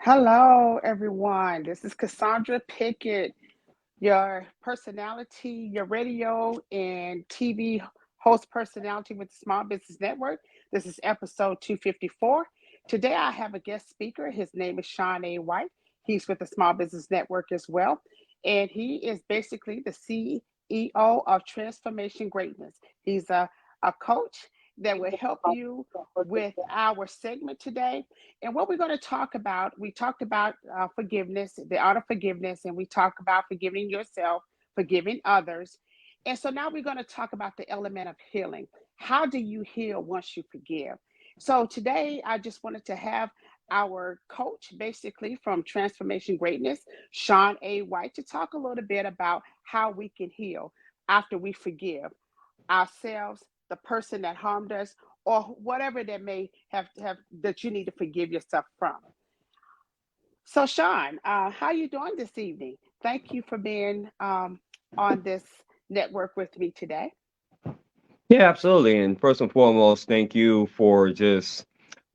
Hello, everyone. This is Cassandra Pickett, your personality, your radio and TV host personality with the Small Business Network. This is episode 254. Today, I have a guest speaker. His name is Sean A. White. He's with the Small Business Network as well. And he is basically the CEO of Transformation Greatness. He's a coach that will help you with our segment today. And what we're going to talk about, we talked about forgiveness, the art of forgiveness, and we talked about forgiving yourself, forgiving others. And so now we're going to talk about the element of healing. How do you heal once you forgive? So today, I just wanted to have our coach, basically from Transformation Greatness, Sean A. White, to talk a little bit about how we can heal after we forgive ourselves, the person that harmed us, or whatever that may have that you need to forgive yourself from. So, Sean, how are you doing this evening? Thank you for being on this network with me today. Yeah, absolutely. And first and foremost, thank you for just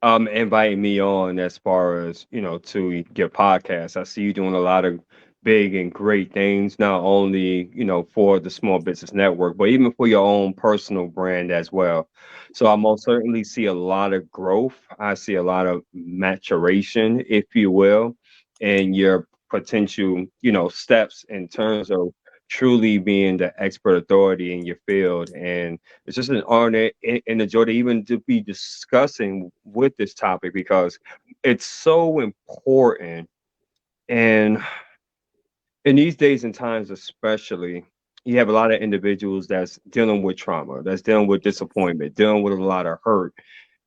inviting me on as far as, to your podcast. I see you doing a lot of big and great things, not only, for the Small Business Network, but even for your own personal brand as well. So I most certainly see a lot of growth. I see a lot of maturation, if you will, in your potential, steps in terms of truly being the expert authority in your field. And it's just an honor and a joy to even to be discussing with this topic because it's so important. And in these days and times, especially, you have a lot of individuals that's dealing with trauma, that's dealing with disappointment, dealing with a lot of hurt,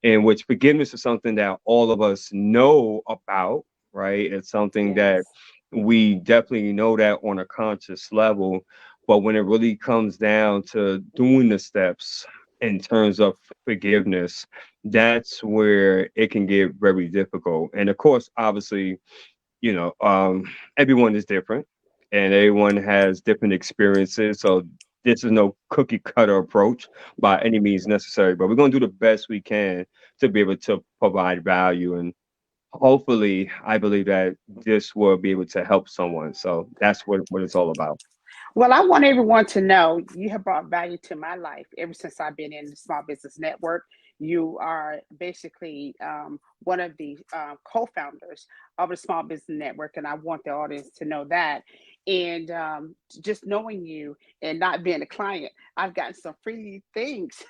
in which forgiveness is something that all of us know about, right? It's something that Yes. we definitely know that on a conscious level. But when it really comes down to doing the steps in terms of forgiveness, that's where it can get very difficult. And of course, obviously, you know, um, everyone is different and everyone has different experiences. So this is no cookie cutter approach by any means necessary, but we're going to do the best we can to be able to provide value. And hopefully, I believe that this will be able to help someone. So that's what it's all about. Well, I want everyone to know you have brought value to my life ever since I've been in the Small Business Network. You are basically one of the co founders of the Small Business Network, and I want the audience to know that. And just knowing you and not being a client, I've gotten some free things,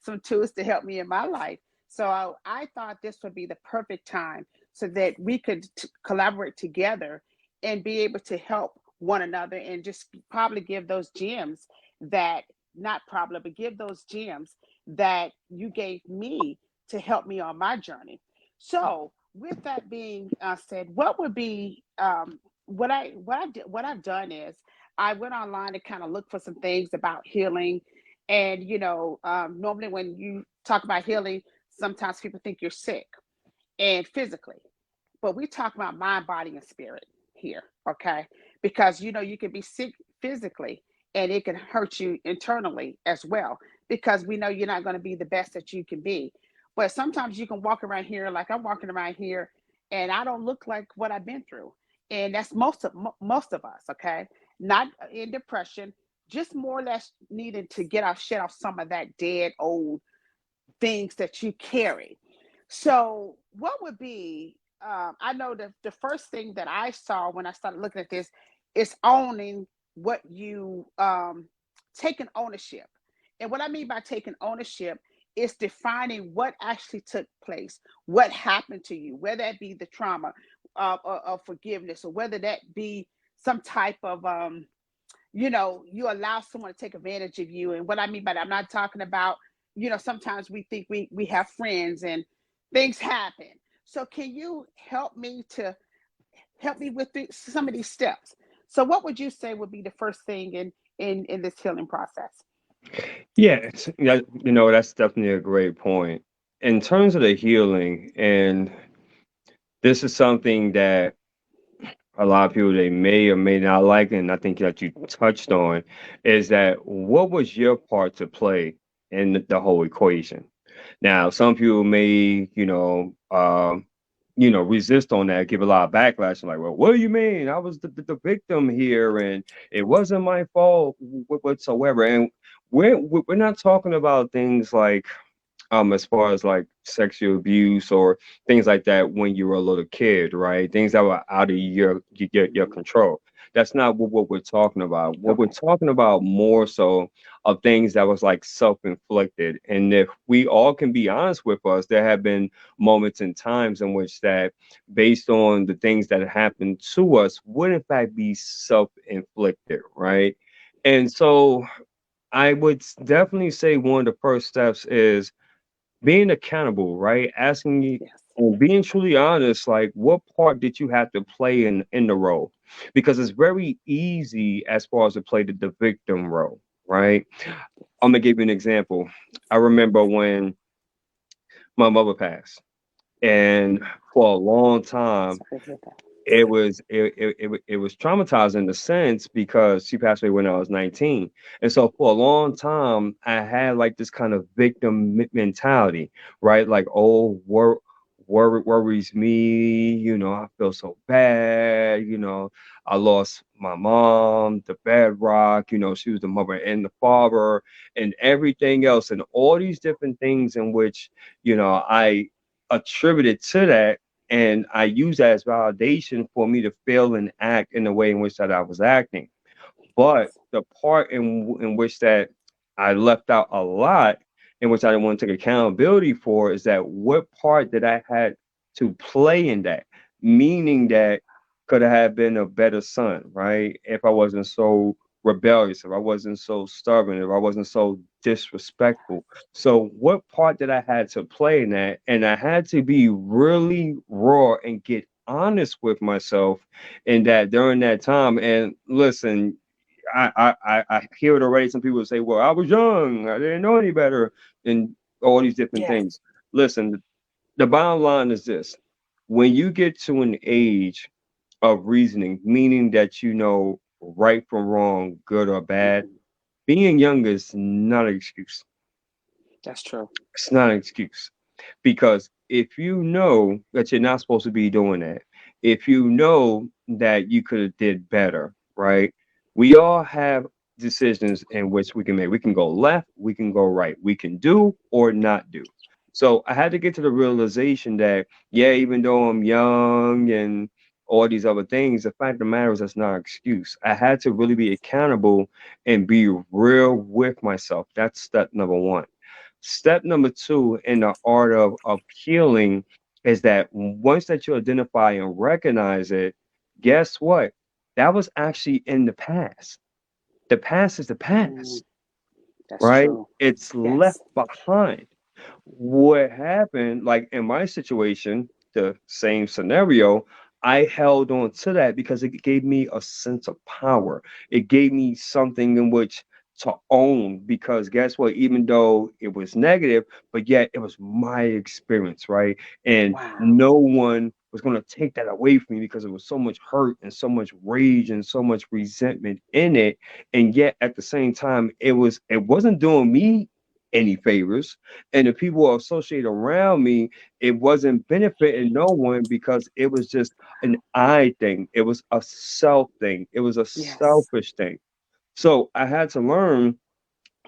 some tools to help me in my life. So I thought this would be the perfect time so that we could collaborate together and be able to help one another and just probably give those gems that not probably but give those gems that you gave me to help me on my journey. So with that being said, what would be what I've done is I went online to kind of look for some things about healing. And normally when you talk about healing, sometimes people think you're sick and physically, but we talk about mind, body, and spirit here, okay? Because you can be sick physically and it can hurt you internally as well, because we know you're not going to be the best that you can be. But sometimes you can walk around here like I'm walking around here and I don't look like what I've been through. And that's most of us, okay? Not in depression, just more or less needing to get off shed off some of that dead old things that you carry. So, what would be? I know the first thing that I saw when I started looking at this is owning what you taking ownership. And what I mean by taking ownership is defining what actually took place, what happened to you, whether that be the trauma of forgiveness, or whether that be some type of you allow someone to take advantage of you. And what I mean by that, I'm not talking about, sometimes we think we have friends and things happen. So can you help me with some of these steps? So what would you say would be the first thing in this healing process? Yeah, that's definitely a great point. In terms of the healing, and this is something that a lot of people they may or may not like, and I think that you touched on, is that what was your part to play in the whole equation? Now, some people may, resist on that, give a lot of backlash. I'm like, well, what do you mean? I was the victim here, and it wasn't my fault whatsoever. And we're not talking about things like as far as like sexual abuse or things like that when you were a little kid, right? Things that were out of your Mhm. control. That's not what we're talking about. What we're Okay. talking about more so of things that was like self-inflicted. And if we all can be honest with us, there have been moments and times in which that based on the things that happened to us would in fact be self-inflicted, right? And so I would definitely say one of the first steps is being accountable, right? Asking you Yes. and being truly honest, like what part did you have to play in the role? Because it's very easy as far as to play the victim role, right? I'm gonna give you an example. I remember when my mother passed, and for a long time Sorry to hear that. it was traumatizing in the sense because she passed away when I was 19. And so for a long time I had like this kind of victim mentality, right? Like, oh, worries me, I feel so bad, I lost my mom, the bedrock, she was the mother and the father and everything else and all these different things in which, I attributed to that, and I use that as validation for me to feel and act in the way in which that I was acting. But Yes. the part in which that I left out a lot, in which I didn't want to take accountability for, is that what part that I had to play in that, meaning that could I have been a better son, right? If I wasn't so rebellious, if I wasn't so stubborn, if I wasn't so disrespectful. So what part did I had to play in that? And I had to be really raw and get honest with myself in that during that time. And listen, I hear it already. Some people say, "Well, I was young. I didn't know any better," and all these different things. Yes. Listen, the bottom line is this: when you get to an age of reasoning, meaning that you know right from wrong, good or bad, Hmm. being young is not an excuse. That's true. It's not an excuse. Because if you know that you're not supposed to be doing that, if you know that you could have did better, right? We all have decisions in which we can make. We can go left, we can go right. We can do or not do. So I had to get to the realization that, yeah, even though I'm young and all these other things, the fact of the matter is that's not an excuse. I had to really be accountable and be real with myself. That's step number one. Step number two in the art of healing is that once that you identify and recognize it, guess what? That was actually in the past. The past is the Mm, past, that's right? true. It's left Yes. behind. What happened, like in my situation, the same scenario, I held on to that because it gave me a sense of power. It gave me something in which to own because guess what? Even though it was negative, but yet it was my experience, right? And Wow. no one was going to take that away from me because there was so much hurt and so much rage and so much resentment in it. And yet at the same time, it wasn't doing me any favors, and the people associated around me, it wasn't benefiting no one because it was just an I thing. It was a self thing. It was a Yes. selfish thing. So I had to learn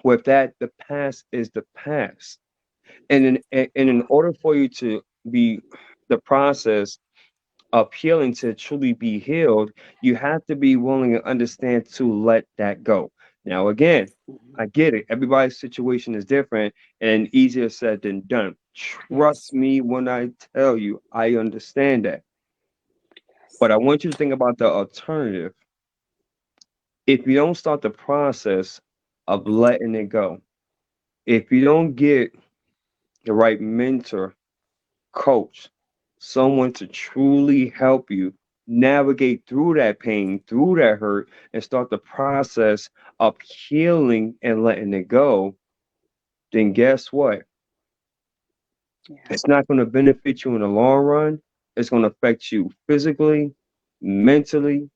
with that the past is the past. And in order for you to be the process of healing to truly be healed, you have to be willing and understand to let that go. Now, again, Hmm. I get it. Everybody's situation is different and easier said than done. Trust Yes. me when I tell you, I understand that. Yes. But I want you to think about the alternative. If you don't start the process of letting it go, if you don't get the right mentor, coach, someone to truly help you navigate through that pain, through that hurt, and start the process of healing and letting it go, then guess what? Yeah. It's not going to benefit you in the long run. It's going to affect you physically, mentally,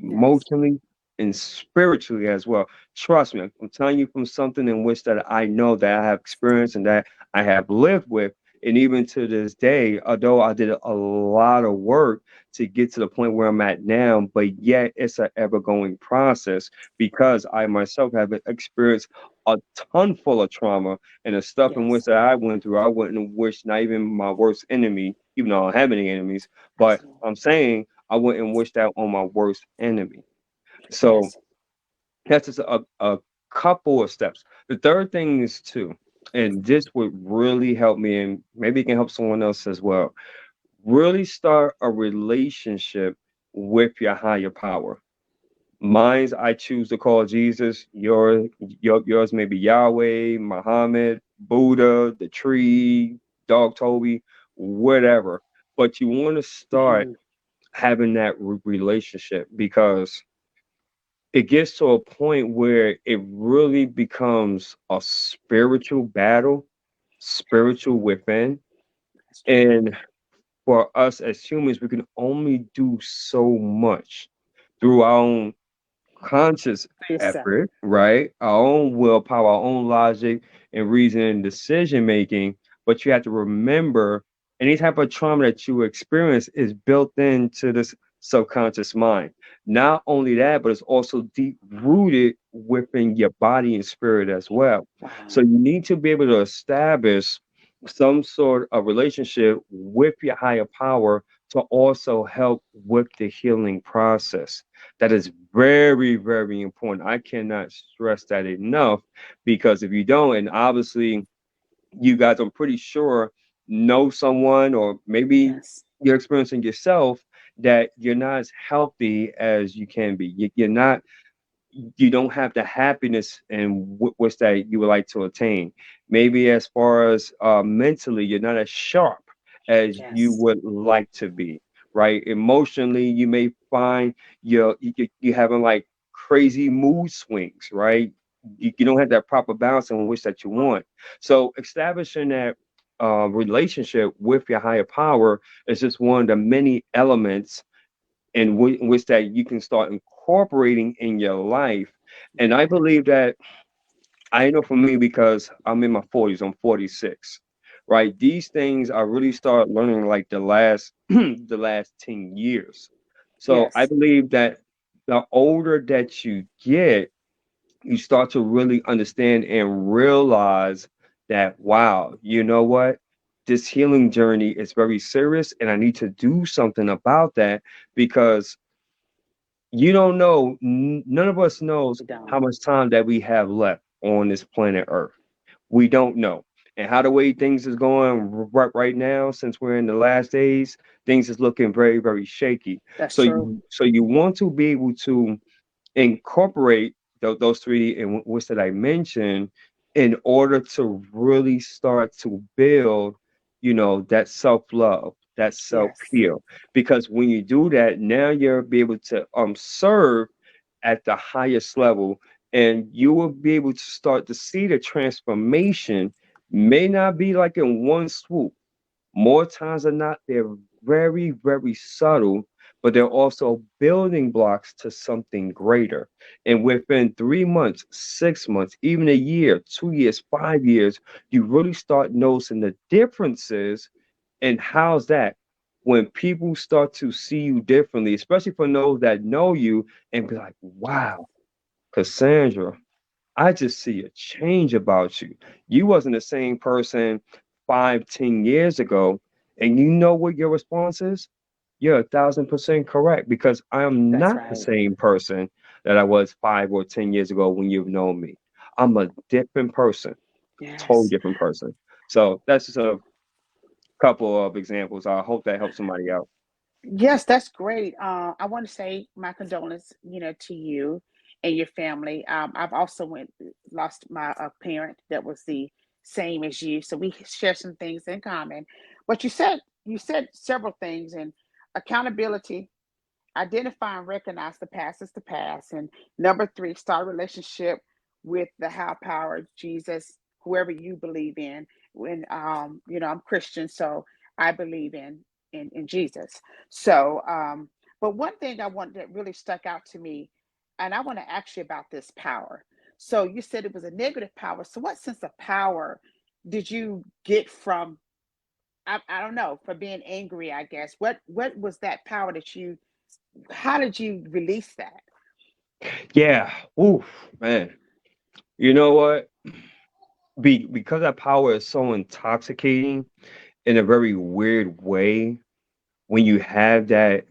Yes. emotionally, and spiritually as well. Trust me, I'm telling you from something in which that I know that I have experienced and that I have lived with. And even to this day, although I did a lot of work to get to the point where I'm at now, but yet it's an ever going process because I myself have experienced a ton full of trauma and the stuff in which Yes. that I went through. I wouldn't wish not even my worst enemy, even though I don't have any enemies, but Absolutely. I'm saying I wouldn't wish that on my worst enemy. So Yes. that's just a couple of steps. The third thing is too, and this would really help me, and maybe it can help someone else as well. Really start a relationship with your higher power. Mine's I choose to call Jesus. Yours may be Yahweh, Muhammad, Buddha, the tree, Dog Toby, whatever. But you want to start Mhm. having that relationship because it gets to a point where it really becomes a spiritual battle, spiritual within. That's true. And for us as humans, we can only do so much through our own conscious For yourself. effort, right? Our own willpower, our own logic and reason and decision making. But you have to remember any type of trauma that you experience is built into this subconscious mind. Not only that, but it's also deep rooted within your body and spirit as well. So Wow. you need to be able to establish some sort of relationship with your higher power to also help with the healing process. That is very, very important. I cannot stress that enough because if you don't, and obviously you guys, I'm pretty sure, know someone or maybe Yes. you're experiencing yourself that you're not as healthy as you can be. You're not, you don't have the happiness and what's that you would like to attain. Maybe as far as mentally, you're not as sharp as you Yes. would like to be, right? Emotionally, you may find you having like crazy mood swings, right? You don't have that proper balance in which that you want. So establishing that relationship with your higher power is just one of the many elements in which that you can start incorporating in your life. And I believe that I know for me because I'm in my 40s, I'm 46, right? These things I really start learning like the last the last 10 years. So I Yes. believe that the older that you get, you start to really understand and realize that wow, you know what? This healing journey is very serious and I need to do something about that because you don't know, none of us knows We how don't. much time that we have left on this planet Earth. We don't know. And how the way things is going right now, since we're in the last days, things is looking very, very shaky. That's So true. you want to be able to incorporate those three in which that I mentioned in order to really start to build, that self-love, that Yes. self-heal. Because when you do that, now you'll be able to serve at the highest level and you will be able to start to see the transformation may not be like in one swoop. More times than not, they're very, very subtle, but they're also building blocks to something greater. And within 3 months, 6 months, even a year, 2 years, 5 years, you really start noticing the differences. And how's that? When people start to see you differently, especially for those that know you, and be like, wow, Cassandra, I just see a change about you. You wasn't the same person 5, 10 years ago. And you know what your response is? You're 1,000% correct because I am That's not the right. same person that I was 5 or 10 years ago when you've known me. I'm a different person, totally Yes. different person. So that's just a couple of examples. I hope that helps somebody out. Yes, that's great. I want to say my condolence, to you and your family. I've also went lost my parent that was the same as you, so we share some things in common. But you said several things, and accountability, identify and recognize the past is the past, and number three, start a relationship with the high power, Jesus, whoever you believe in. When I'm Christian, so I believe in Jesus. So but one thing I want that really stuck out to me, and I want to ask you about this power. So you said it was a negative power, so what sense of power did you get from I don't know, for being angry, I guess. What was that power that you, how did you release that? Yeah. Oof, man. You know what? Because that power is so intoxicating in a very weird way, when you have that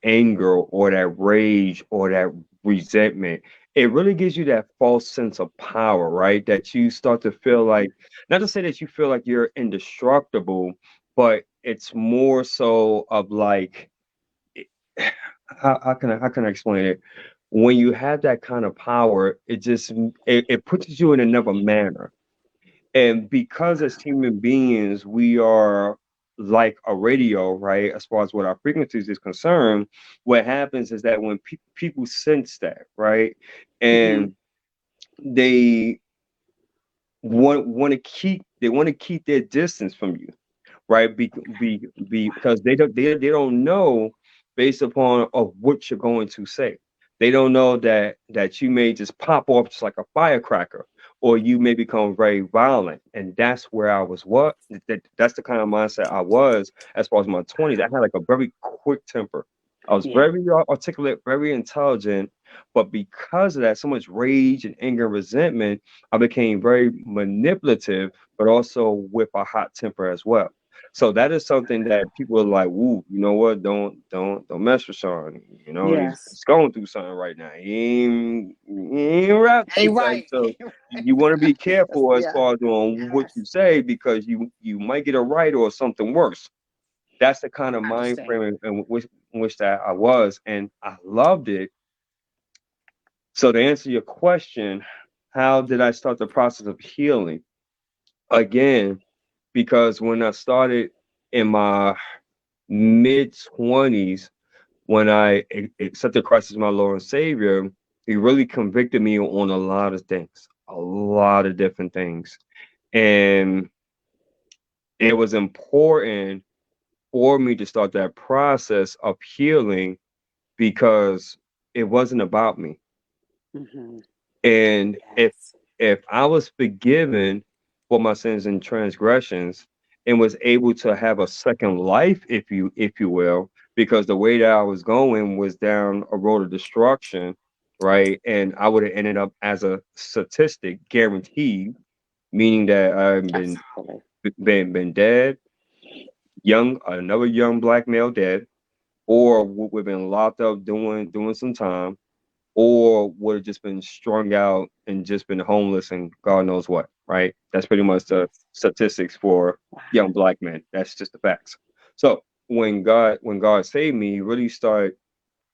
anger or that rage or that resentment, it really gives you that false sense of power, right? That you start to feel like, not to say that you feel like you're indestructible, but it's more so of like, it- how can I explain it? When you have that kind of power, it puts you in another manner. And because as human beings, we are like a radio, right? As far as what our frequencies is concerned, what happens is that when people sense that, right, Mm-hmm. and they want to keep their distance from you, right? Because they don't know based upon of what you're going to say. They don't know that you may just pop off just like a firecracker, or you may become very violent. And that's where I was. That's the kind of mindset I was as far as my 20s. I had like a very quick temper. I was Yeah. very articulate, very intelligent, but because of that, so much rage and anger and resentment, I became very manipulative, but also with a hot temper as well. So that is something that people are like, "Ooh, you know what? Don't mess with Sean. You know, Yes. he's going through something right now. He ain't right." Hey, right. So you want to be careful as Yeah. far as on what Yes. you say, because you might get it right or something worse. That's the kind of I mind understand. frame in which that I was, and I loved it. So to answer your question, how did I start the process of healing? Again, because when I started in my mid 20s, when I accepted Christ as my Lord and Savior, He really convicted me on a lot of things, a lot of different things. And it was important for me to start that process of healing, because it wasn't about me. Mm-hmm. And Yes. if I was forgiven for my sins and transgressions and was able to have a second life, if you will, because the way that I was going was down a road of destruction, right? And I would have ended up as a statistic, guaranteed, meaning that I've been Absolutely. been been dead, young, another young black male dead, or would have been locked up doing some time, or would have just been strung out and just been homeless and God knows what, right? That's pretty much the Yes. statistics for Wow. young black men. That's just the facts. So when God saved me, He really started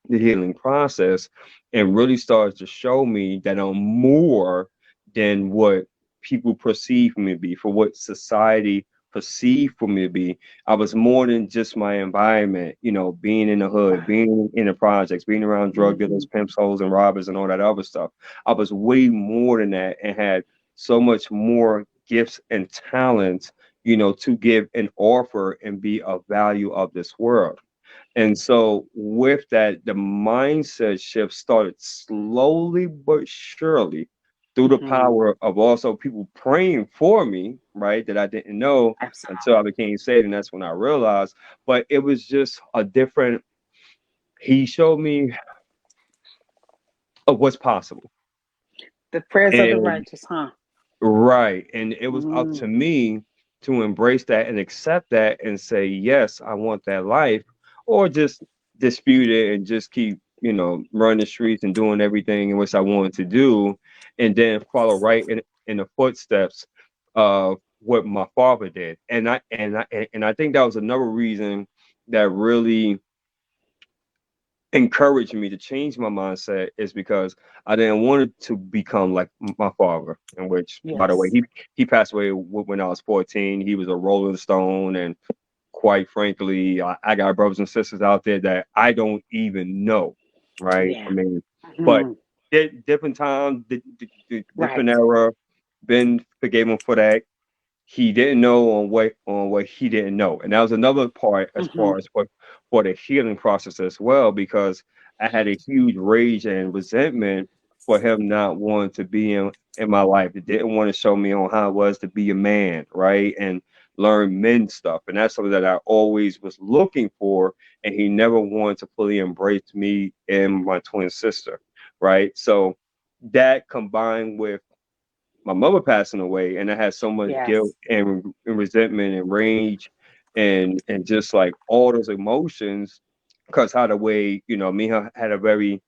the healing process and really started to show me that I'm more than what people perceive me to be, for what society perceived for me to be. I was more than just my environment, being in the hood, Right. being in the projects, being around drug Mm-hmm. dealers, pimps, hoes, and robbers, and all that other stuff. I was way more than that and had so much more gifts and talents, to give and offer and be a value of this world. And so with that, the mindset shift started slowly but surely through the Mm-hmm. power of also people praying for me, right? That I didn't know until I Absolutely. became saved. And that's when I realized. But it was just a different, he showed me of what's possible. The prayers of the And righteous, huh? right. And it was up Mm. to me to embrace that and accept that and say, yes, I want that life, or just dispute it and just keep, running the streets and doing everything in which I wanted to do, and then follow right in the footsteps of what my father did. And I think that was another reason that really encouraged me to change my mindset, is because I didn't want it to become like my father, in which, by the way, Yes. he passed away when I was 14. He was a Rolling Stone, and quite frankly, I got brothers and sisters out there that I don't even know, right? I Yeah. mean, but Hmm. different time, different Right. era. Ben forgave him for that. He didn't know on what he didn't know, and that was another part as Hmm. far as what for the healing process as well, because I had a huge rage and resentment for him not wanting to be in my life. He didn't want to show me on how it was to be a man, right? And learn men stuff. And that's something that I always was looking for. And he never wanted to fully embrace me and my twin sister. Right. So that combined with my mother passing away, and I had so much guilt Yes. and resentment and rage and just like all those emotions because how the way, me and her had a very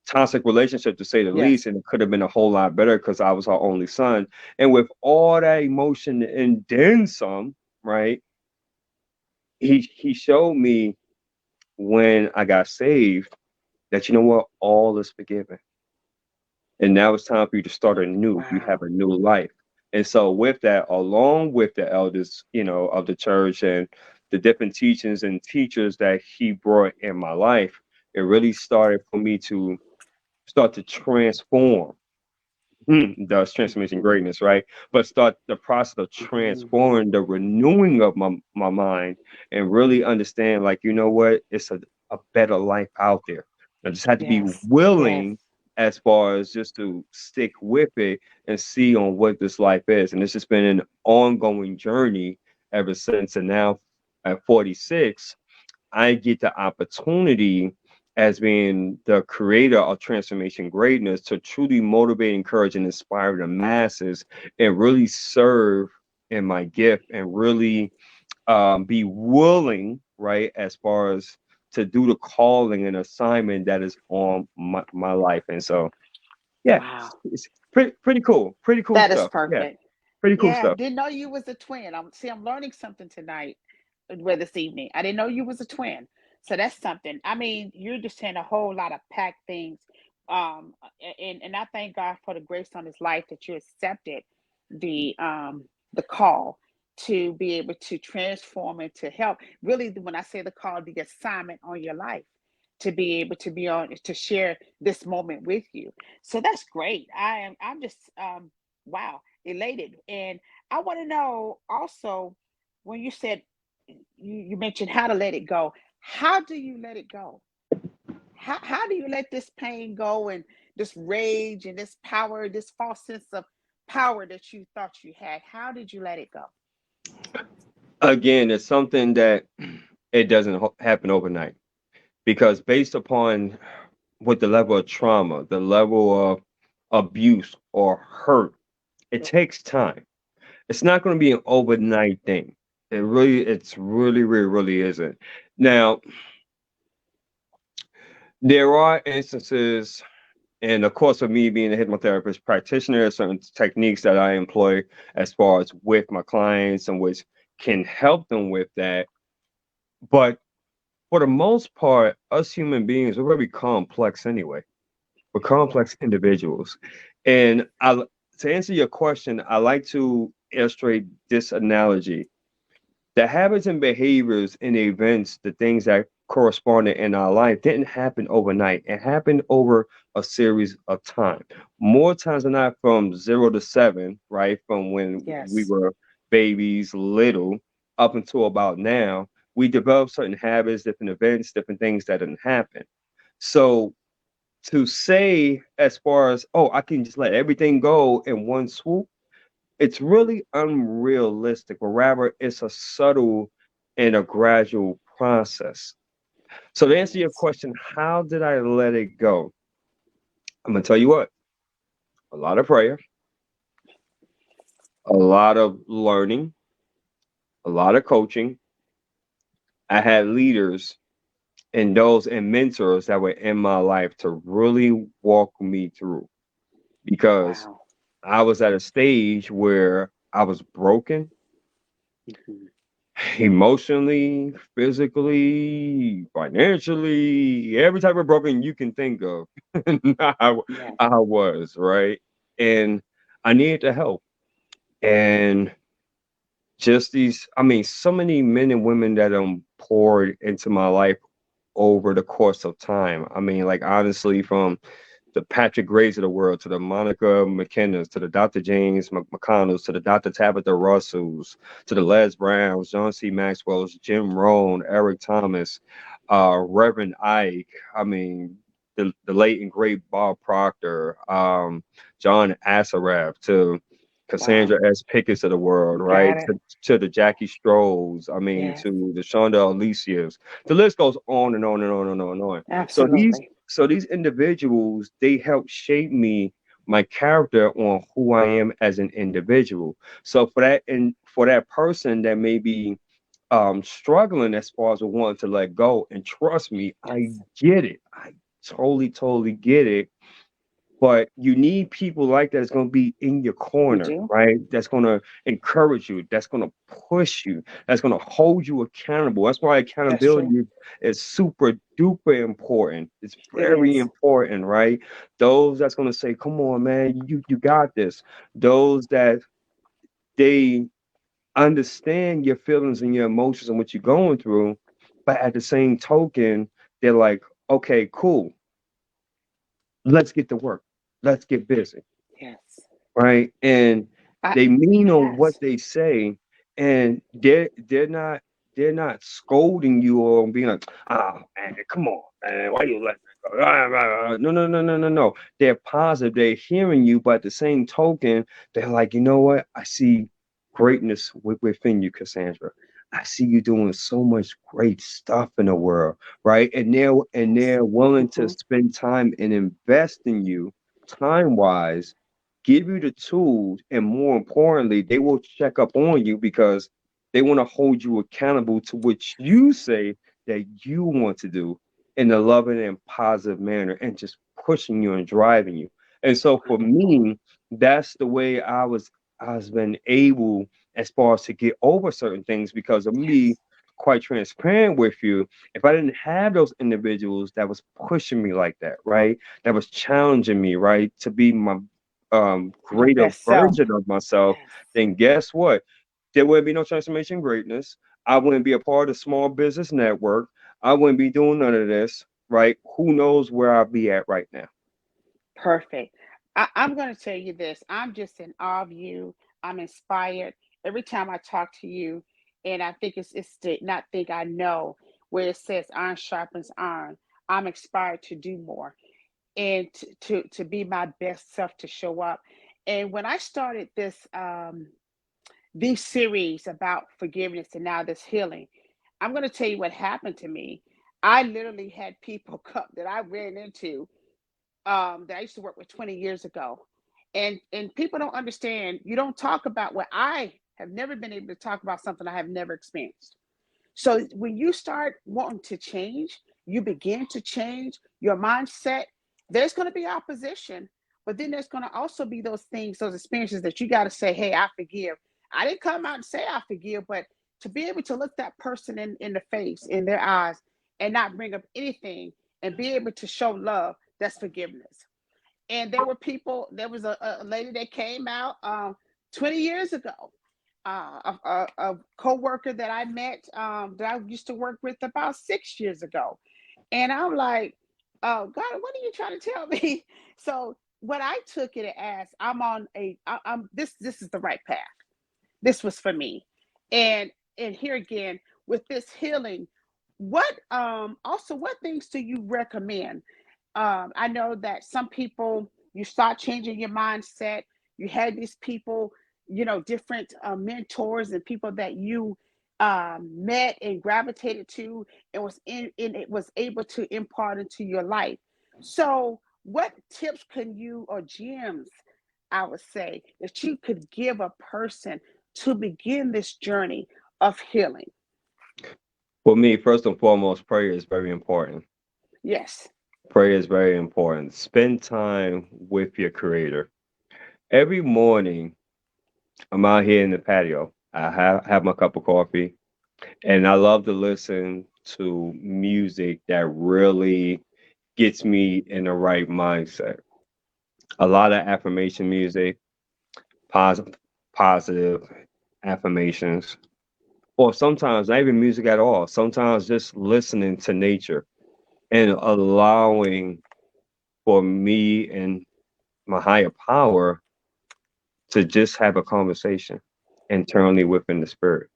toxic relationship to say the least, Yes. and it could have been a whole lot better because I was her only son. And with all that emotion and then some, right? He showed me when I got saved that you know what, all is forgiven. And now it's time for you to start anew. You have Wow. a new life. And so with that, along with the elders, of the church and the different teachings and teachers that he brought in my life, it really started for me to start to transform. Does transformation Mhm. greatness, right? But start the process of Mhm. transforming the renewing of my mind and really understand, like, you know what, it's a better life out there. I just had to be Yes. Yes. willing as far as just to stick with it and see on what this life is. And it's just been an ongoing journey ever since. And now at 46, I get the opportunity as being the creator of transformation greatness to truly motivate, encourage, and inspire the masses and really serve in my gift and really be willing, right, as far as to do the calling and assignment that is on my life. And so, yeah, Wow. it's pretty cool That is stuff. Yeah, perfect. pretty cool Yeah, stuff. didn't know you was a twin. I'm learning something tonight, with this evening. I didn't know you was a twin. So that's something. I mean, you're just saying a whole lot of packed things. And I thank God for the grace on his life that you accepted the um the call to be able to transform and to help. Really, when I say the call, the assignment on your life to be able to be on to share this moment with you. So that's great. I'm just wow, elated. And I want to know also, when you said, you mentioned how to let it go. How do you let it go? How do you let this pain go, and this rage and this power, this false sense of power that you thought you had? How did you let it go? Again, it's something that it doesn't happen overnight because based upon with the level of trauma, the level of abuse or hurt, it takes time. It's not going to be an overnight thing. It's really isn't. Now, there are instances, and of course, for me being a hypnotherapist practitioner, certain techniques that I employ as far as with my clients and which can help them with that. But for the most part, us human beings, we're very complex anyway. We're Yes. complex individuals. And to answer your question, I like to illustrate this analogy. The habits and behaviors and the events, the things that corresponded in our life didn't happen overnight. It happened over a series of time. More times than not from 0 to 7, right? From when we Yes. were babies, little, up until about now, we developed certain habits, different events, different things that didn't happen. So to say as far as, oh, I can just let everything go in one swoop, it's really unrealistic, but rather it's a subtle and a gradual process. So to answer your Yes. question, how did I let it go? I'm gonna tell you what, a lot of prayer, a lot of learning, a lot of coaching. I had leaders and those and mentors that were in my life to really walk me through because Wow. I was at a stage where I was broken Mhm. emotionally, physically, financially, every type of broken you can think of. I, Yes. I was, right? And I needed the help. And just these, I mean, so many men and women that poured into my life over the course of time. I mean, like honestly, from the Patrick Grays of the world, to the Monica McKennas, to the Dr. James McConnells, to the Dr. Tabitha Russells, to the Les Browns, John C. Maxwell's, Jim Rohn, Eric Thomas, Reverend Ike. I mean, the late and great Bob Proctor, John Assaraf, to Wow. Cassandra S. Picketts of the world, right? Got it. To the Jackie Strolls, I mean, Yes. to the Shonda Alicia's. The list goes on and on and on and on and on. Absolutely. So these individuals, they help shape me, my character on who I am as an individual. So for that, and for that person that may be struggling as far as wanting to let go, and trust me, I Yes. get it. I totally get it, but you need people like that that's going to be in your You corner, do. right? That's going to encourage you, that's going to push you, that's going to hold you accountable. That's why That's accountability true. is super duper important. It's It very is. important, right? Those that's going to say, come on, man, you got this. Those that they understand your feelings and your emotions and what you're going through, but at the same token, they're like, okay, cool, let's get to work, let's get busy, Yes. right? And I they mean on what yes. they say, and they're not scolding you or being like, oh man, come on, man, why you let that go? No, no, no, no, no, no. They're positive, they're hearing you, but at the same token, they're like, you know what? I see greatness within you, Cassandra. I see you doing so much great stuff in the world, right? And Yes. they're willing to Mm-hmm. spend time and invest in you time wise, give you the tools, and more importantly, they will check up on you because they want to hold you accountable to what you say that you want to do in a loving and positive manner, and just pushing you and driving you. And so for Wonderful. me, that's the way I was been able as far as to get over certain things, because of me Yes. quite transparent with you. If I didn't have those individuals that was pushing me like that, right? That was challenging me, right, to be my Your greater best self. version of myself, Yes. then guess what? There wouldn't be no transformation greatness. I wouldn't be a part of the small business network. I wouldn't be doing none of this, right? Who knows where I'll be at right now? Perfect. I'm going to tell you this. I'm just in awe of you. I'm inspired every time I talk to you, and I think it's to not think I know where it says iron sharpens iron. I'm inspired to do more and to be my best self, to show up. And when I started this series about forgiveness and now this healing, I'm going to tell you what happened to me. I literally had people come that I ran into that I used to work with 20 years ago. And people don't understand. You don't talk about what I have never been able to talk about, something I have never experienced. So when you start wanting to change, you begin to change your mindset. There's going to be opposition, but then there's going to also be those things, those experiences that you got to say, "Hey, I forgive." I didn't come out and say I forgive, but to be able to look that person in the face, in their eyes, and not bring up anything, and be able to show love, that's forgiveness. And there were people. There was a lady that came out 20 years ago, a co-worker that I met, that I used to work with about 6 years ago. And I'm like, oh God, what are you trying to tell me? So what I took it as, I'm this is the right path. This was for me. And here again, with this healing, what also, what things do you recommend? I know that some people, you start changing your mindset. You had these people, different mentors and people that you met and gravitated to, and it was able to impart into your life. So, what tips can you, or gems, I would say, that you could give a person to begin this journey of healing? For me, first and foremost, prayer is very important. Yes. Prayer is very important. Spend time with your creator. Every morning, I'm out here in the patio. I have my cup of coffee, and I love to listen to music that really gets me in the right mindset. A lot of affirmation music, positive, positive affirmations, or sometimes not even music at all. Sometimes just listening to nature and allowing for me and my higher power to just have a conversation internally within the spirit.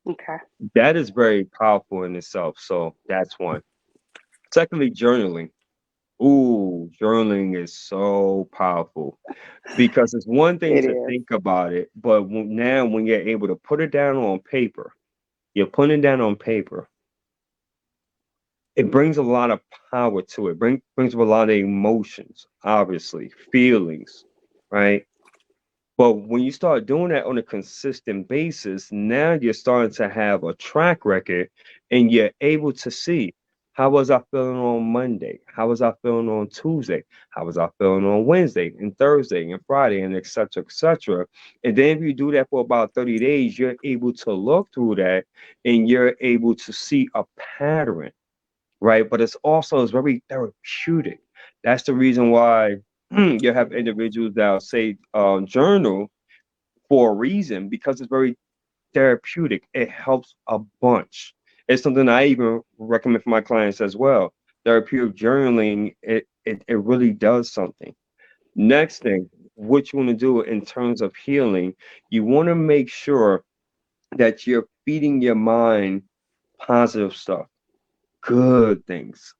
Okay. That is very powerful in itself. So that's one. Secondly, journaling. Ooh, journaling is so powerful because it's one thing It to is. think about it, but now when you're able to put it down on paper, you're putting it down on paper. It brings a lot of power to it. Brings up a lot of emotions, obviously, feelings, right? But when you start doing that on a consistent basis, now you're starting to have a track record and you're able to see how was I feeling on Monday? How was I feeling on Tuesday? How was I feeling on Wednesday and Thursday and Friday and et cetera, et cetera. And then if you do that for about 30 days, you're able to look through that and you're able to see a pattern, right? But it's very therapeutic. That's the reason why you have It is. individuals that say journal for a reason because it's very therapeutic. It helps a bunch. It's something I even recommend for my clients as well. Therapeutic journaling, it really does something. Next thing, what you want to do in terms of healing, you want to make sure that you're feeding your mind positive stuff, good things,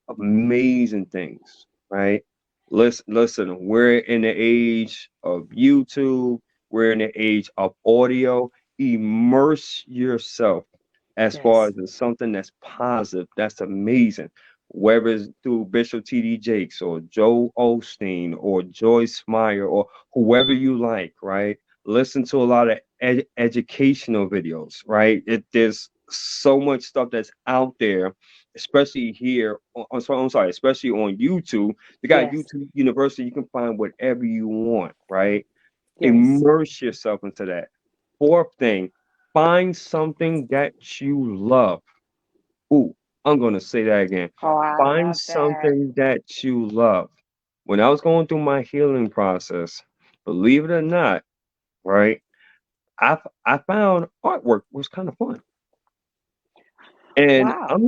amazing things, right? Listen, we're in the age of YouTube, we're in the age of audio. Immerse yourself as far Yes. as in something that's positive, that's amazing. Whether it's through Bishop T.D. Jakes or Joe Osteen or Joyce Meyer or whoever you like, right? Listen to a lot of educational videos, right? There's so much stuff that's out there, especially here. I'm sorry, especially on YouTube. You got Yes. YouTube University. You can find whatever you want, right? Yes. Immerse yourself into that. Fourth thing, find something that you love. Ooh, I'm gonna say that again. Oh, I Find love that. something that you love. When I was going through my healing process, believe it or not, right? I found artwork was kind of fun. And Wow.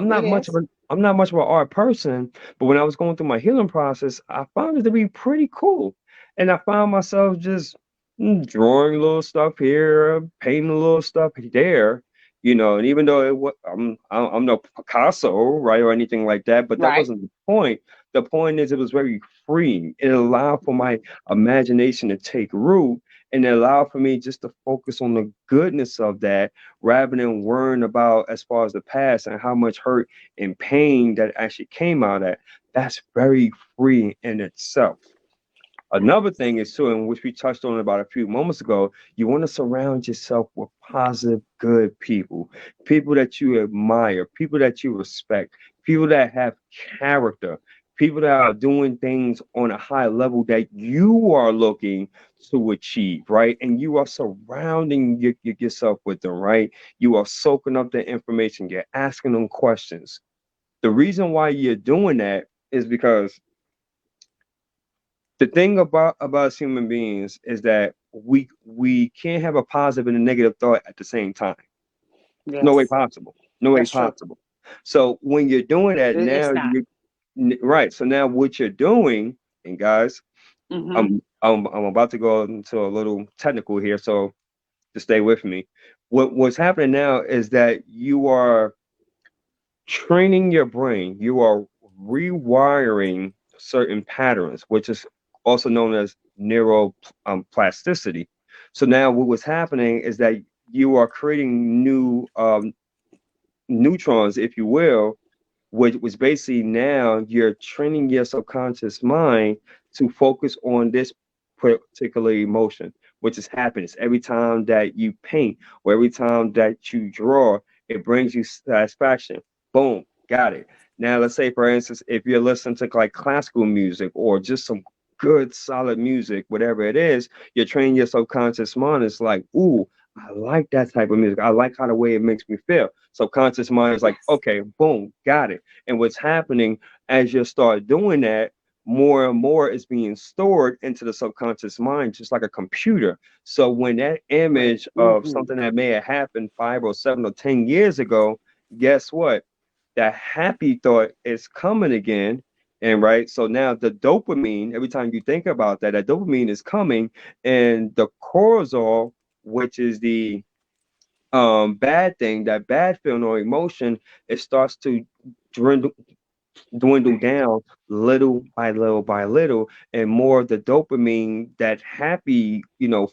It is. I'm not much of an art person, but when I was going through my healing process, I found it to be pretty cool. And I found myself just drawing little stuff here, painting a little stuff there, and even though I'm no Picasso, right, or anything like that, but that Right. wasn't the point. The point is it was very freeing. It allowed for my imagination to take root and it allowed for me just to focus on the goodness of that rather than worrying about as far as the past and how much hurt and pain that actually came out of that. That's very free in itself. Another thing is too, and which we touched on about a few moments ago, you want to surround yourself with positive, good people, people that you admire, people that you respect, people that have character, people that are doing things on a high level that you are looking to achieve, right? And you are surrounding yourself with them, right? You are soaking up the information, you're asking them questions. The reason why you're doing that is because the thing about us human beings is that we can't have a positive and a negative thought at the same time. No way Yes. possible. No way That's true. possible. So when you're doing that It's now, not. right. So now what you're doing, and guys, Mm-hmm. I'm about to go into a little technical here, so to stay with me. What's happening now is that you are training your brain. You are rewiring certain patterns, which is also known as neuroplasticity. So now what was happening is that you are creating new neutrons, if you will, which was basically now you're training your subconscious mind to focus on this particular emotion, which is happiness. Every time that you paint or every time that you draw, it brings you satisfaction. Boom, got it. Now, let's say, for instance, if you're listening to like classical music or just some good, solid music, whatever it is, you're training your subconscious mind. It's like, ooh, I like that type of music. I like how the way it makes me feel. Subconscious mind is like, Yes. okay, boom, got it. And what's happening as you start doing that, more and more is being stored into the subconscious mind, just like a computer. So when that image of Mm-hmm. something that may have happened 5 or 7 or 10 years ago, guess what? That happy thought is coming again. And right, so now the dopamine, every time you think about that, that dopamine is coming, and the cortisol, which is the bad thing, that bad feeling or emotion, it starts to dwindle, dwindle Right. down little by little by little, and more of the dopamine, that happy,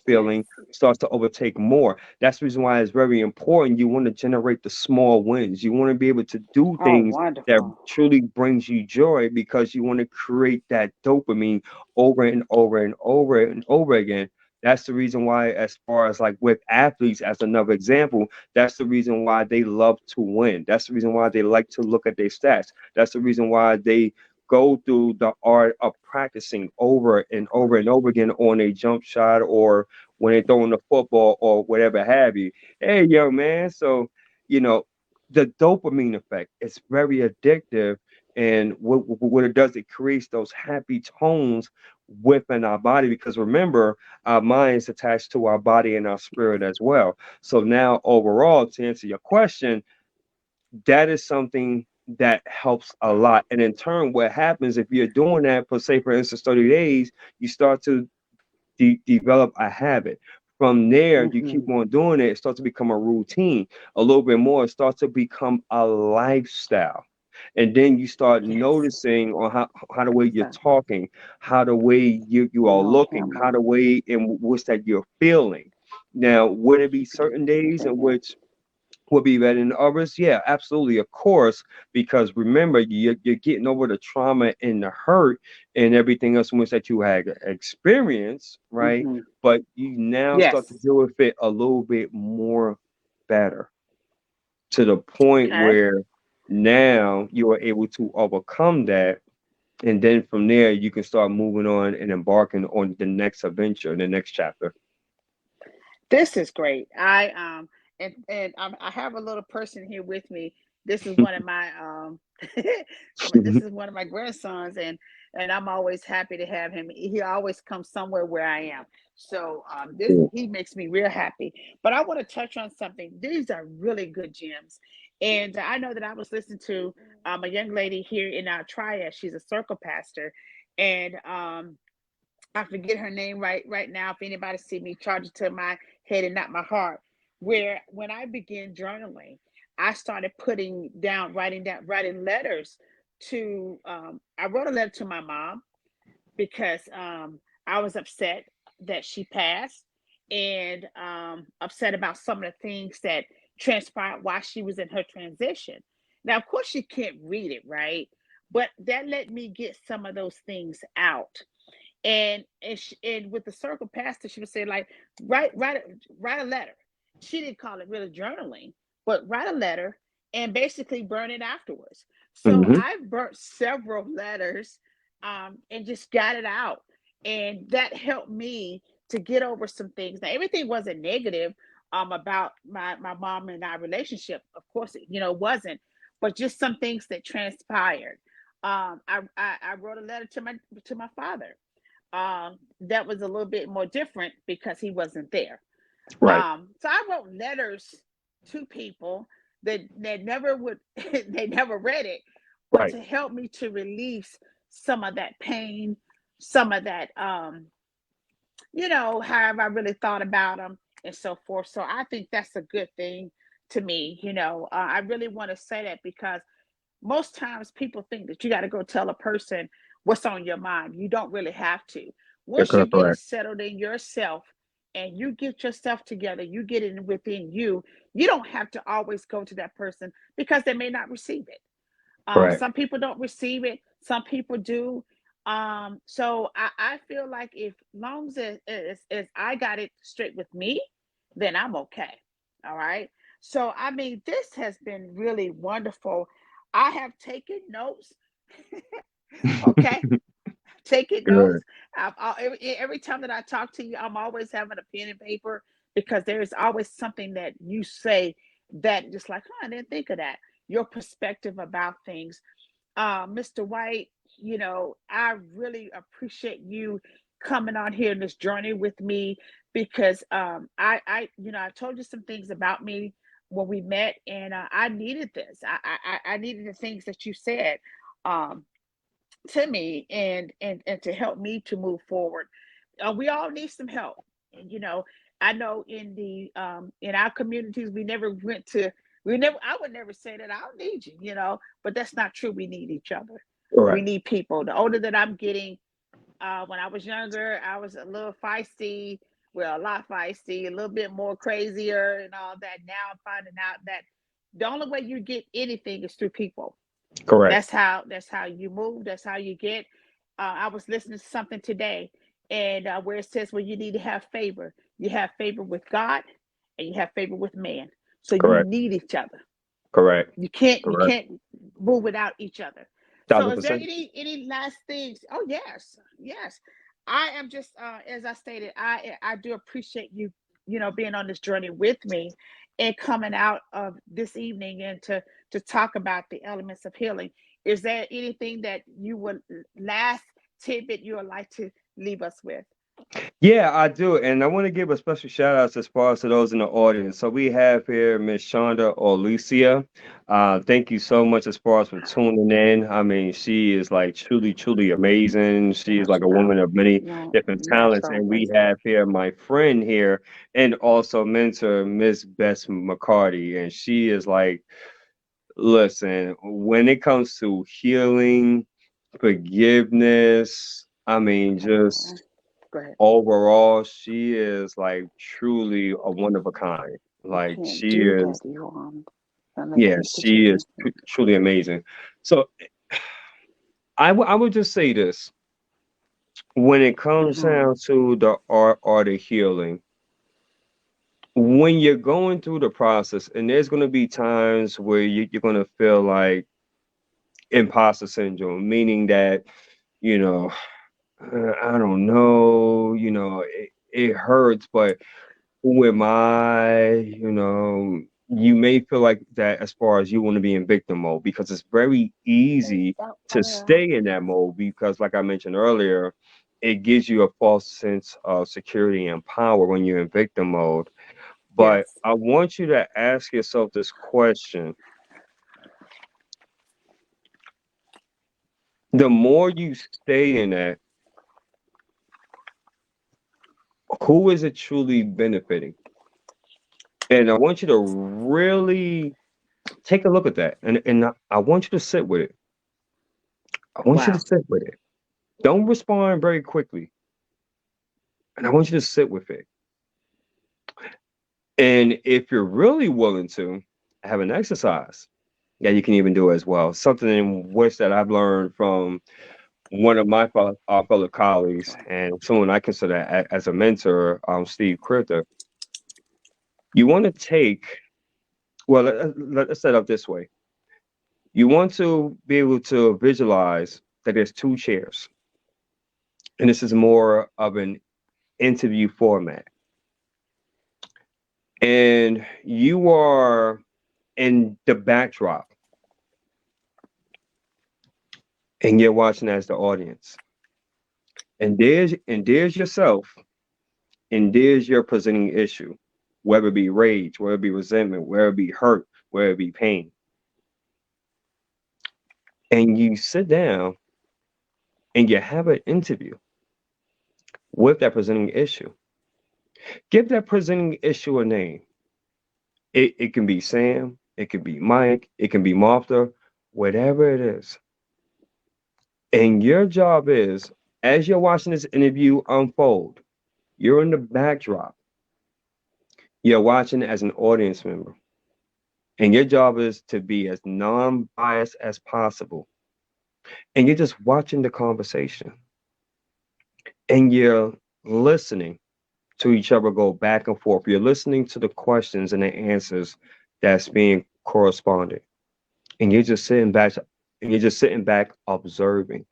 feeling Yes. starts to overtake more. That's the reason why it's very important. You want to generate the small wins. You want to be able to do Oh, things that wonderful. truly brings you joy, because you want to create that dopamine over and over and over and over again. That's the reason why, as far as like with athletes, as another example, that's the reason why they love to win. That's the reason why they like to look at their stats. That's the reason why they go through the art of practicing over and over and over again on a jump shot, or when they're throwing the football or whatever have you. Hey, young man. So, you know, the dopamine effect is very addictive. And what it does, it creates those happy tones within our body. Because remember, our mind is attached to our body and our spirit as well. So now, overall, to answer your question, that is something that helps a lot. And in turn, what happens if you're doing that for, say, for instance, 30 days, you start to develop a habit. From there, you keep Hmm. on doing it, it starts to become a routine. A little bit more, it starts to become a lifestyle. And then you start Yes. noticing on how the way you're So, talking, how the way you are no looking, how camera. the way in which that you're feeling. Now, would it be certain days Say in that. which will be better than others? Yeah, absolutely, of course. Because remember, you're getting over the trauma and the hurt and everything else in which that you had experienced, right? Hmm. But you now start to Yes. deal with it a little bit more better, to the point Okay. where now you are able to overcome that. And then from there, you can start moving on and embarking on the next adventure, the next chapter. This is great. I have a little person here with me. This is one of my this is one of my grandsons, and I'm always happy to have him. He always comes somewhere where I am. So this Cool. he makes me real happy. But I want to touch on something. These are really good gems. And I know that I was listening to a young lady here in our triad. She's a circle pastor, and I forget her name right now. If anybody see me, charge it to my head and not my heart. Where when I began journaling, I started writing letters to. I wrote a letter to my mom because I was upset that she passed, and upset about some of the things that transpired while she was in her transition. Now, of course, she can't read it, right? But that let me get some of those things out, and with the circle pastor, she would say like write a letter. She didn't call it really journaling, but write a letter and basically burn it afterwards. So Hmm. I burnt several letters, and just got it out, and that helped me to get over some things. Now everything wasn't negative about my mom and our relationship. Of course, wasn't, but just some things that transpired. I wrote a letter to my father, that was a little bit more different because he wasn't there. Right, So I wrote letters to people that never would they never read it, but right. to help me to release some of that pain, some of that however I really thought about them and so forth. So I think that's a good thing to me. I really want to say that because most times people think that you got to go tell a person what's on your mind. You don't really have to. You're Once you get it correct. settled in yourself and you get yourself together, you get it within you, you don't have to always go to that person because they may not receive it. Right. Some people don't receive it, some people do. So I feel like if long as I got it straight with me, then I'm okay. All right. So I mean, this has been really wonderful. I have taken notes. Okay, taking Good. notes. Every time that I talk to you, I'm always having a pen and paper because there's always something that you say that just like, I didn't think of that. Your perspective about things. Mr. White, I really appreciate you coming on here in this journey with me because I told you some things about me when we met, and I needed this. I needed the things that you said. Um, to me and to help me to move forward. We all need some help. And, I know in our communities I would never say that I don't need you, but that's not true. We need each other. We Correct. need people. The older that I'm getting, when I was younger, I was a little feisty, well, a lot feisty, a little bit more crazier and all that. Now I'm finding out that the only way you get anything is through people. Correct. That's how you move. That's how you get. I was listening to something today, and where it says, "Well, you need to have favor. You have favor with God, and you have favor with man. So you Correct. need each other. Correct. You Correct. can't move without each other." So, Thousand is there percent. any last things? Oh yes, yes. I am just as I stated, I do appreciate you, being on this journey with me, and coming out of this evening and to talk about the elements of healing. Is there anything that you would last tidbit you would like to leave us with? Yeah, I do. And I want to give a special shout out as far as to those in the audience. So we have here Miss Shonda Alicia. Thank you so much as far as for tuning in. I mean, she is like truly, truly amazing. She is like a woman of many different You're talents. so And we amazing. have here my friend here and also mentor, Miss Bess McCarty. And she is like, listen, when it comes to healing, forgiveness, I mean, Oh, just go ahead. overall, she is like truly a one of a kind. You Like can't she do that, is, Yvonne, unless yeah, you put your she is hands on. truly amazing. So I would just say this: when it comes Mm-hmm. down to the art of healing, when you're going through the process, and there's going to be times where you're going to feel like imposter syndrome, meaning that you know, I don't know, it hurts, but who am I? You may feel like that as far as you want to be in victim mode because it's very easy to stay in that mode because, like I mentioned earlier, it gives you a false sense of security and power when you're in victim mode. But Yes. I want you to ask yourself this question. The more you stay in that, who is it truly benefiting? And I want you to really take a look at that. And I want you to sit with it. I want you to Wow. sit with it. Don't respond very quickly. And I want you to sit with it. And if you're really willing to have an exercise, yeah, you can even do as well. Something in which that I've learned from one of my fellow colleagues and someone I consider as a mentor, Steve Critter. You want to take, well, let's set up this way. You want to be able to visualize that there's two chairs, and this is more of an interview format. And you are in the backdrop and you're watching as the audience. And there's yourself and there's your presenting issue, whether it be rage, whether it be resentment, whether it be hurt, whether it be pain. And you sit down and you have an interview with that presenting issue. Give that presenting issue a name. It can be Sam, it can be Mike, it can be Martha, whatever it is. And your job is, as you're watching this interview unfold, you're in the backdrop. You're watching as an audience member. And your job is to be as non biased as possible. And you're just watching the conversation. And you're listening to each other go back and forth. You're listening to the questions and the answers that's being corresponded. And you're just sitting back observing.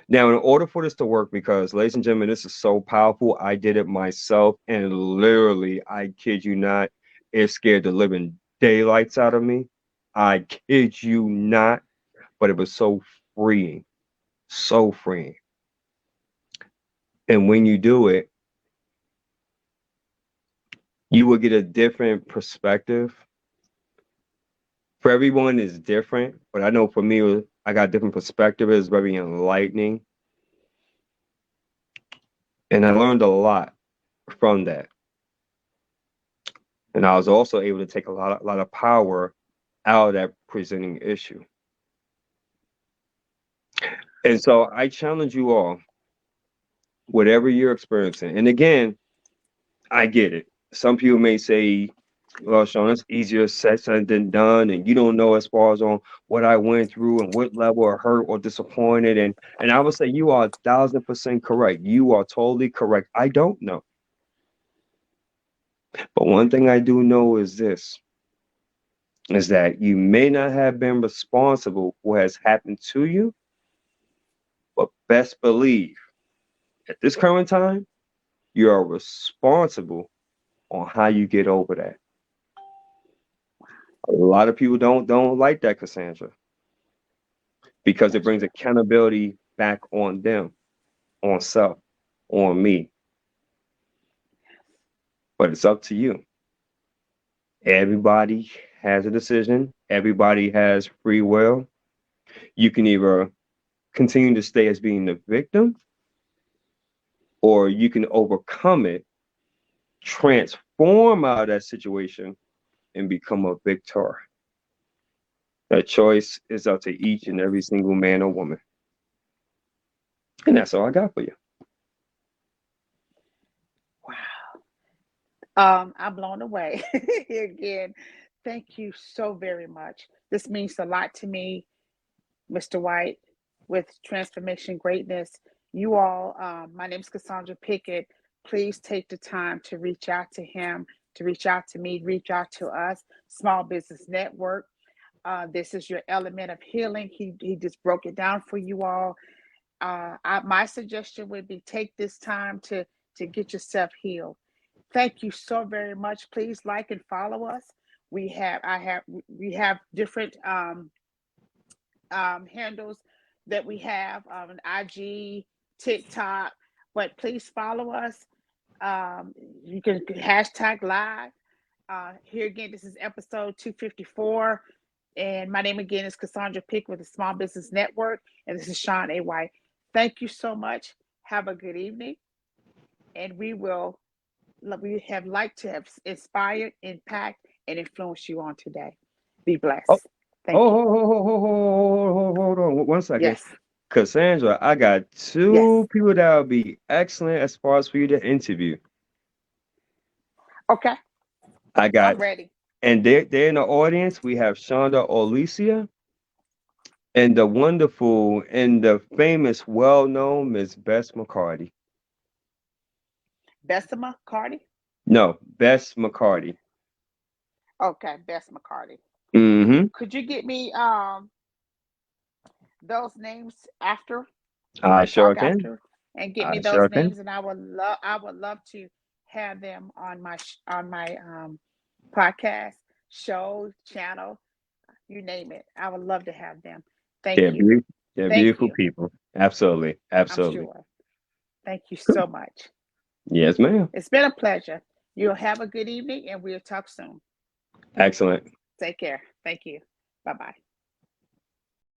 Now, in order for this to work, because ladies and gentlemen, this is so powerful, I did it myself, and literally, I kid you not, it scared the living daylights out of me. I kid you not, but it was so freeing, so freeing. And when you do it, you will get a different perspective. For everyone is different, but I know for me, I got different perspective. It's very enlightening, and I learned a lot from that. And I was also able to take a lot of power out of that presenting issue. And so I challenge you all, whatever you're experiencing. And again, I get it. Some people may say, well, Sean, it's easier said than done, and you don't know as far as on what I went through and what level of hurt or disappointed. And I would say you are 1,000% correct. You are totally correct. I don't know. But one thing I do know is this, is that you may not have been responsible for what has happened to you, but best believe at this current time, you are responsible on how you get over that. A lot of people don't like that, Cassandra, because it That's brings true. accountability back on them, on self, on me. But it's up to you. Everybody has a decision. Everybody has free will. You can either continue to stay as being the victim, or you can overcome it, transform out of that situation, and become a victor. That choice is up to each and every single man or woman. And that's all I got for you. I'm blown away. Again, thank you so very much. This means a lot to me, Mr. White, with Transformation Greatness. You all, my name is Cassandra Pickett. Please take the time to reach out to him, to reach out to me, reach out to us, Small Business Network. This is your element of healing. He just broke it down for you all. My suggestion would be take this time to get yourself healed. Thank you so very much. Please like and follow us. We have different handles that we have on IG, TikTok, but please follow us. You can hashtag live. Here again, this is episode 254. And my name again is Cassandra Pick with the Small Business Network. And this is Sean A. White. Thank you so much. Have a good evening. And we have liked to have inspired, impact, and influence you on today. Be Oh, blessed. Thank you. hold on 1 second. Yes. Cassandra, I got Yes. two people that would be excellent as far as for you to interview. Okay. I I'm got, ready. and they're in the audience. We have Shonda Olicia and the wonderful and the famous, well-known Miss Bess McCarty. Bessemer Cardi. No, Bess McCarty. Okay, Bess McCarty. Mm-hmm. Could you get me those names after? I We'll sure talk can. after and get I me those sure can. names, and I would love to have them on my podcast, show, channel, you name it. I would love to have them. They're Thank you. beautiful. They're Thank beautiful you. people. Absolutely. I'm Absolutely. sure. Thank you so much. Yes, ma'am. It's been a pleasure. You'll have a good evening and we'll talk soon. Excellent. Take care. Thank you. Bye bye.